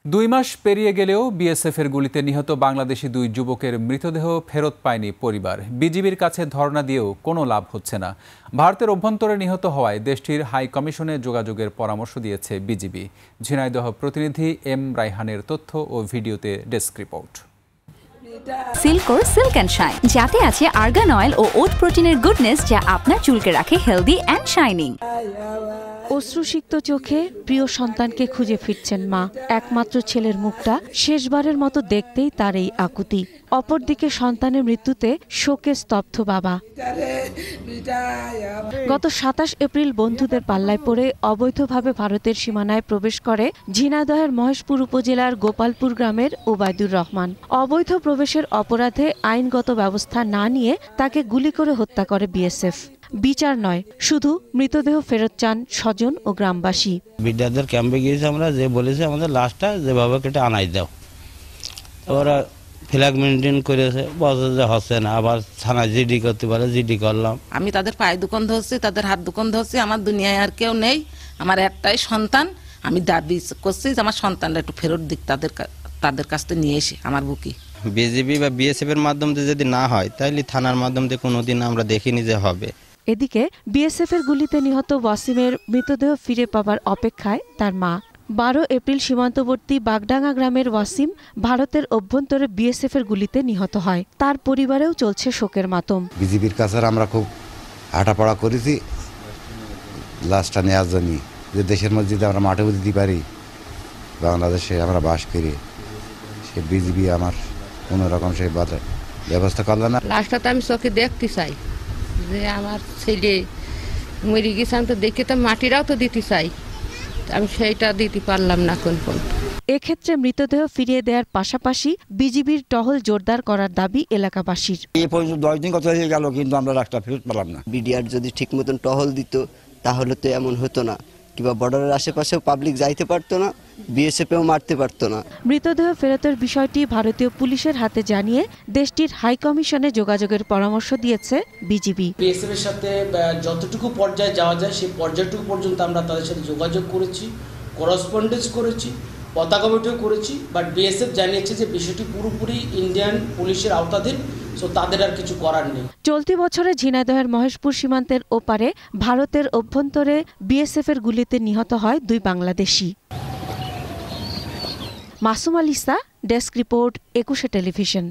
2 মাস পেরিয়ে গেলেও বিএসএফের গুলিতে নিহত বাংলাদেশি 2 যুবকের মৃতদেহ ফেরত পায়নি পরিবার। বিজিবির কাছে ধর্ণা দিয়েও কোনো লাভ হচ্ছে না। ভারতের অভ্যন্তরে নিহত হওয়ায় দেশটির হাই কমিশনে যোগাযোগের পরামর্শ দিয়েছে বিজিবি। ঝিনাইদহ প্রতিনিধি এম রাইহানের তথ্য ও ভিডিওতে ডেস্ক রিপোর্ট। সিল্কোর সিল্ক অ্যান্ড শাইন, যাতে আছে আর্গান অয়েল ও ওট প্রোটিনের গুডনেস, যা আপনার চুলকে রাখে হেলদি অ্যান্ড শাইনিং। অশ্রুসিক্ত চোখে প্রিয় সন্তানকে খুঁজে ফিরছেন মা। একমাত্র ছেলের মুখটা শেষবারের মতো দেখতেই তার এই আকুতি। অপরদিকে সন্তানের মৃত্যুতে শোকে স্তব্ধ বাবা। গত 27 এপ্রিল বন্ধুদের পাল্লায় পড়ে অবৈধভাবে ভারতের সীমানায় প্রবেশ করে ঝিনাইদহের মহেশপুর উপজেলার গোপালপুর গ্রামের ওবায়দুর রহমান। অবৈধ প্রবেশের অপরাধে আইনগত ব্যবস্থা না নিয়ে তাকে গুলি করে হত্যা করে বিএসএফ। বিচার নয়, শুধু মৃতদেহ ফেরত চান স্বজন ও গ্রামবাসী। বিদ্যাদের ক্যাম্পে গিয়েছে, আমরা যে বলেছে আমাদের লাশটা যেভাবে কেটে আনাই দাও। ওরা ফ্ল্যাগ মেনটেন করেছে, বলছে যে হচ্ছে না, আবার থানায় জিডি করতে পারে, জিডি করলাম। আমি তাদের পায়ে দোকান ধরছি, তাদের হাত দোকান ধরছি। আমার দুনিয়ায় আর কেউ নেই, আমার একটাই সন্তান। আমি দাবি করছি যে আমার সন্তানটা একটু ফেরত দিক, তাদের কাছ থেকে নিয়ে এসে আমার বুকি। বিজিবি বা বিএসএফ এর মাধ্যমে যদি না হয়, তাহলে থানার মাধ্যমে কোনোদিন আমরা দেখিনি যে হবে। এদিকে বিএসএফ এর গুলিতে নিহত ওয়াসিমের মৃতদেহ ফিরে পাবার অপেক্ষায় তার মা। 12 এপ্রিল সীমান্তবর্তী বাগডাঙ্গা গ্রামের ওয়াসিম ভারতের অভ্যন্তরে বিএসএফ এর গুলিতে নিহত হয়। তার পরিবারেও চলছে শোকের মাতম। বিজিবির কাছে আমরা খুব হাঁটাপড়া করেছি লাশটা নেওয়ার জন্য, যে দেশের মধ্যে যদি আমরা মাঠে দিতে পারি, বাংলাদেশে আমরা বাস করি, সে বিজিবি আমার কোনো রকম সেই ব্যবস্থা করল না। লাশটা তো আমি চোখে দেখতে চাই, যে আমার ছেলে মরে গেছে, আমি তো দেখে তো মাটিরাও তো দিতে চাই, আমি সেইটা দিতে পারলাম না কোন। এক্ষেত্রে মৃতদেহ ফিরিয়ে দেওয়ার পাশাপাশি বিজিবির টহল জোরদার করার দাবি এলাকাবাসীর। এই পর্যন্ত 10 দিন কথা হয়ে গেল, কিন্তু আমরা লাশটা ফেরত পেলাম না। বিডিআর যদি ঠিক মতন টহল দিত তাহলে তো এমন হতো না, কিংবা বর্ডারের আশেপাশেও পাবলিক যাইতে পারতো না, বিএসএফও মারতে পারতো না। মৃতদেহ ফেরতের বিষয়টি ভারতীয় পুলিশের হাতে জানিয়ে দেশটির হাই কমিশনে যোগাযোগের পরামর্শ দিয়েছে বিজিবি। বিএসএফ এর সাথে যতটুকু পর্যায়ে যাওয়া যায় সেই পর্যায়টুকু পর্যন্ত আমরা তাদের সাথে যোগাযোগ করেছি, করেসপন্ডেন্স করেছি, পতাকা বৈঠক করেছি, বাট বিএসএফ জানিয়েছে যে বিষয়টি পুরোপুরি ইন্ডিয়ান পুলিশের আওতাধীন, সো তাদের আর কিছু করার নেই। চলতি বছরে ঝিনাইদহের মহেশপুর সীমান্তের ওপারে ভারতের অভ্যন্তরে বিএসএফ এর গুলিতে নিহত হয় 2 Bangladeshi. Masum আলিসা, desk report, 21 television.